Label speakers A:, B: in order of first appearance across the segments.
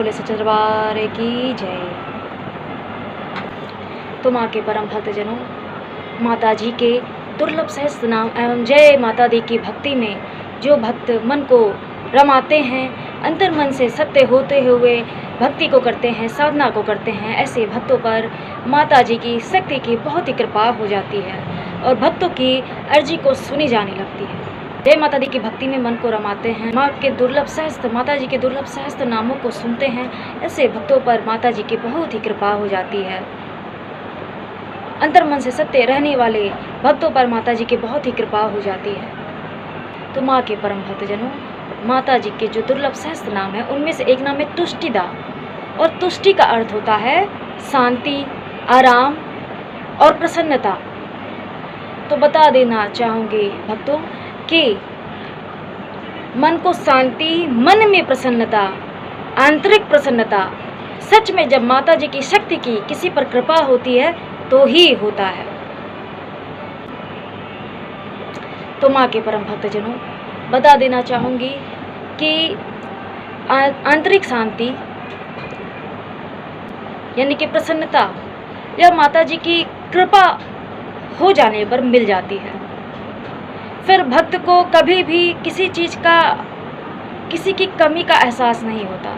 A: बोले सच्चे दरबार की जय। तो माँ के परम भक्तजनों, माता जी के दुर्लभ सहस्त्र नाम एवं जय माता दी की भक्ति में जो भक्त मन को रमाते हैं, अंतर मन से सत्य होते हुए भक्ति को करते हैं, साधना को करते हैं, ऐसे भक्तों पर माता जी की शक्ति की बहुत ही कृपा हो जाती है और भक्तों की अर्जी को सुनी जाने लगती है। जय माता दी की भक्ति में मन को रमाते हैं, माँ के दुर्लभ सहस्त्र, माता जी के दुर्लभ सहस्त्र नामों को सुनते हैं, ऐसे भक्तों पर माता जी की बहुत ही कृपा हो जाती है। अंतर मन से सत्य रहने वाले भक्तों पर माता जी की बहुत ही कृपा हो जाती है। तो माँ के परम भक्तजनों, माता जी के जो दुर्लभ सहस्त्र नाम है उनमें से एक नाम है तुष्टिदा, और तुष्टि का अर्थ होता है शांति, आराम और प्रसन्नता। तो बता देना चाहूँगी भक्तों कि मन को शांति, मन में प्रसन्नता, आंतरिक प्रसन्नता सच में जब माता जी की शक्ति की किसी पर कृपा होती है तो ही होता है। तो माँ के परम भक्तजनों, बता देना चाहूँगी कि आंतरिक शांति यानी कि प्रसन्नता यह माता जी की कृपा हो जाने पर मिल जाती है। फिर भक्त को कभी भी किसी चीज़ का, किसी की कमी का एहसास नहीं होता।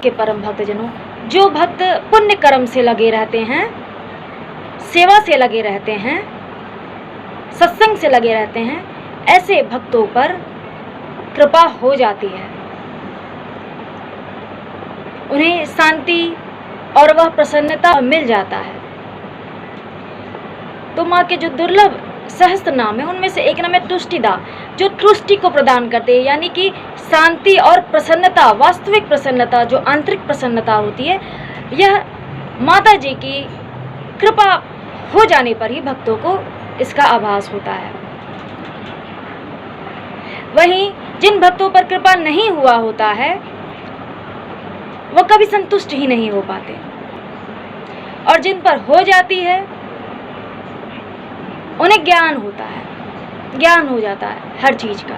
A: के परम भक्तजनों, जो भक्त पुण्य कर्म से लगे रहते हैं, सेवा से लगे रहते हैं, सत्संग से लगे रहते हैं, ऐसे भक्तों पर कृपा हो जाती है। उन्हें शांति और वह प्रसन्नता मिल जाता है। तो माँ के जो दुर्लभ सहस्त्र नाम है उनमें से एक नाम है तुष्टिदा, जो तुष्टि को प्रदान करते हैं, यानी कि शांति और प्रसन्नता, वास्तविक प्रसन्नता, जो आंतरिक प्रसन्नता होती है, यह माता जी की कृपा हो जाने पर ही भक्तों को इसका आभास होता है। वहीं जिन भक्तों पर कृपा नहीं हुआ होता है वह कभी संतुष्ट ही नहीं हो पाते, और जिन पर हो जाती है उन्हें ज्ञान होता है, ज्ञान हो जाता है हर चीज का।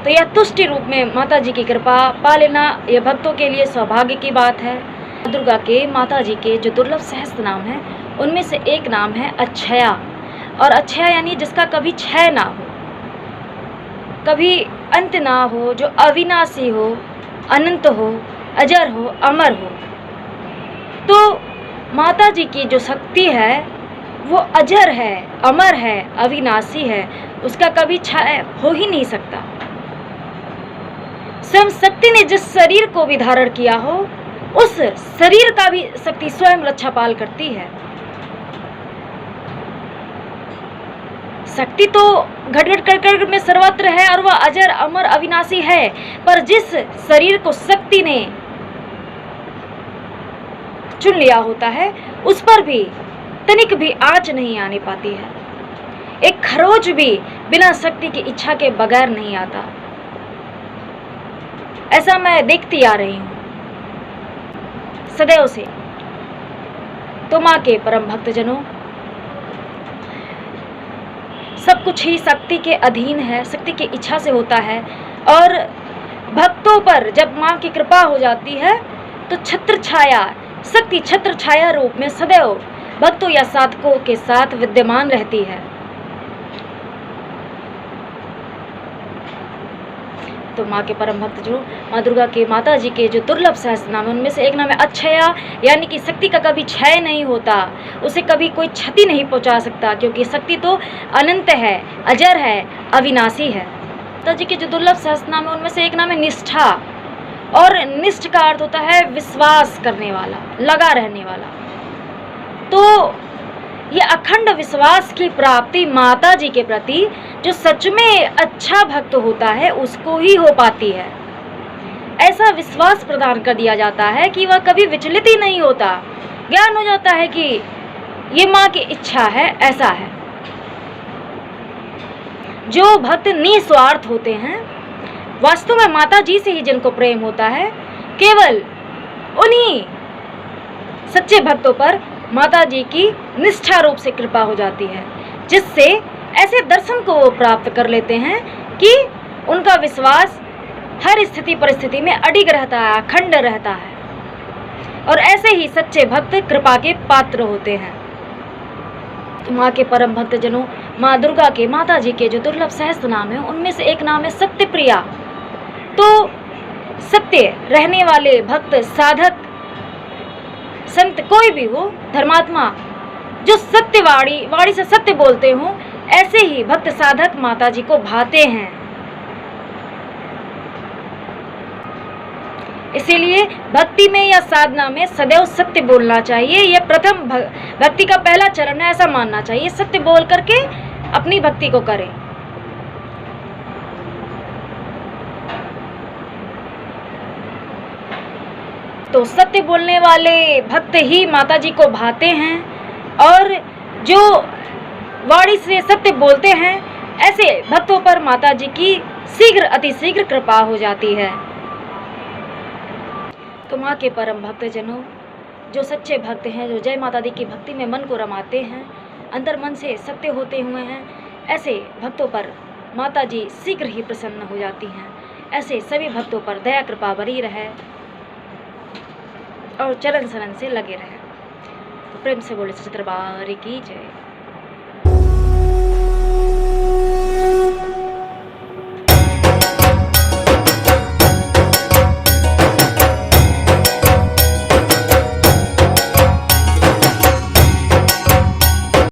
A: तो यह तुष्टि रूप में माता जी की कृपा पा लेना यह भक्तों के लिए सौभाग्य की बात है। दुर्गा के, माता जी के जो दुर्लभ सहस्त्र नाम है उनमें से एक नाम है अक्षया, और अक्षया यानी जिसका कभी क्षय ना हो, कभी अंत ना हो, जो अविनाशी हो, अनंत हो, अजर हो, अमर हो। तो माता जी की जो शक्ति है वो अजर है, अमर है, अविनाशी है, उसका कभी क्षय हो ही नहीं सकता। स्वयं शक्ति ने जिस शरीर को भी धारण किया हो उस शरीर का भी शक्ति स्वयं रक्षापाल करती है। शक्ति तो घट-घट कर में सर्वत्र है और वह अजर, अमर, अविनाशी है, पर जिस शरीर को शक्ति ने चुन लिया होता है उस पर भी तनिक भी आंच नहीं आने पाती है। एक खरोच भी बिना शक्ति की इच्छा के बगैर नहीं आता। ऐसा मैं देखती आ रही हूँ सदैव से। तो माँ के परम भक्तजनों, सब कुछ ही शक्ति के अधीन है, शक्ति की इच्छा से होता है, और भक्तों पर जब माँ की कृपा हो जाती है तो छत्र छाया, शक्ति छत्र छाया रूप में सदैव भक्तों या साधकों के साथ विद्यमान रहती है। तो माँ के परम भक्त जो माँ दुर्गा के, माता जी के जो दुर्लभ सहस्त्र नाम है उनमें से एक नाम है अक्षया, यानी कि शक्ति का कभी क्षय नहीं होता, उसे कभी कोई क्षति नहीं पहुँचा सकता, क्योंकि शक्ति तो अनंत है, अजर है, अविनाशी है। माता जी के जो दुर्लभ सहस्त्र नाम है उनमें से एक नाम है निष्ठा, और निष्ठ का अर्थ होता है विश्वास करने वाला, लगा रहने वाला। तो ये अखंड विश्वास की प्राप्ति माता जी के प्रति जो सच में अच्छा भक्त होता है उसको ही हो पाती है। ऐसा विश्वास प्रदान कर दिया जाता है कि वह कभी विचलित ही नहीं होता। ज्ञान हो जाता है कि ये माँ की इच्छा है, ऐसा है। जो भक्त निस्वार्थ होते हैं, वास्तव में माता जी से ही जिनको प्रेम होता है, केवल उन्हीं सच्चे भक्तों पर माता जी की निष्ठा रूप से कृपा हो जाती है, जिससे ऐसे दर्शन को वो प्राप्त कर लेते हैं कि उनका विश्वास हर स्थिति परिस्थिति में अडिग रहता है, अखंड रहता है। और ऐसे ही सच्चे भक्त कृपा के पात्र होते हैं। तो माँ के परम भक्त जनों, माँ दुर्गा के, माता जी के जो दुर्लभ सहस्त्र नाम है, उनमें से एक नाम है सत्य प्रिया। तो सत्य रहने वाले भक्त, साधक, संत, कोई भी हो, धर्मात्मा, जो वाणी से सत्य बोलते हों, ऐसे ही भक्त साधक माता जी को भाते हैं। इसीलिए भक्ति में या साधना में सदैव सत्य बोलना चाहिए। यह प्रथम भक्ति का पहला चरण है, ऐसा मानना चाहिए। सत्य बोल करके अपनी भक्ति को करें। तो सत्य बोलने वाले भक्त ही माता जी को भाते हैं, और जो वाणी से सत्य बोलते हैं, ऐसे भक्तों पर माता जी की शीघ्र अतिशीघ्र कृपा हो जाती है। तो माँ के परम भक्त जनों, जो सच्चे भक्त हैं, जो जय माता दी की भक्ति में मन को रमाते हैं, अंतर मन से सत्य होते हुए हैं, ऐसे भक्तों पर माता जी शीघ्र ही प्रसन्न हो जाती हैं। ऐसे सभी भक्तों पर दया कृपा बनी रहे और चरण शरण से लगे रहे। तो प्रेम से बोले सच्चे दरबार की जय।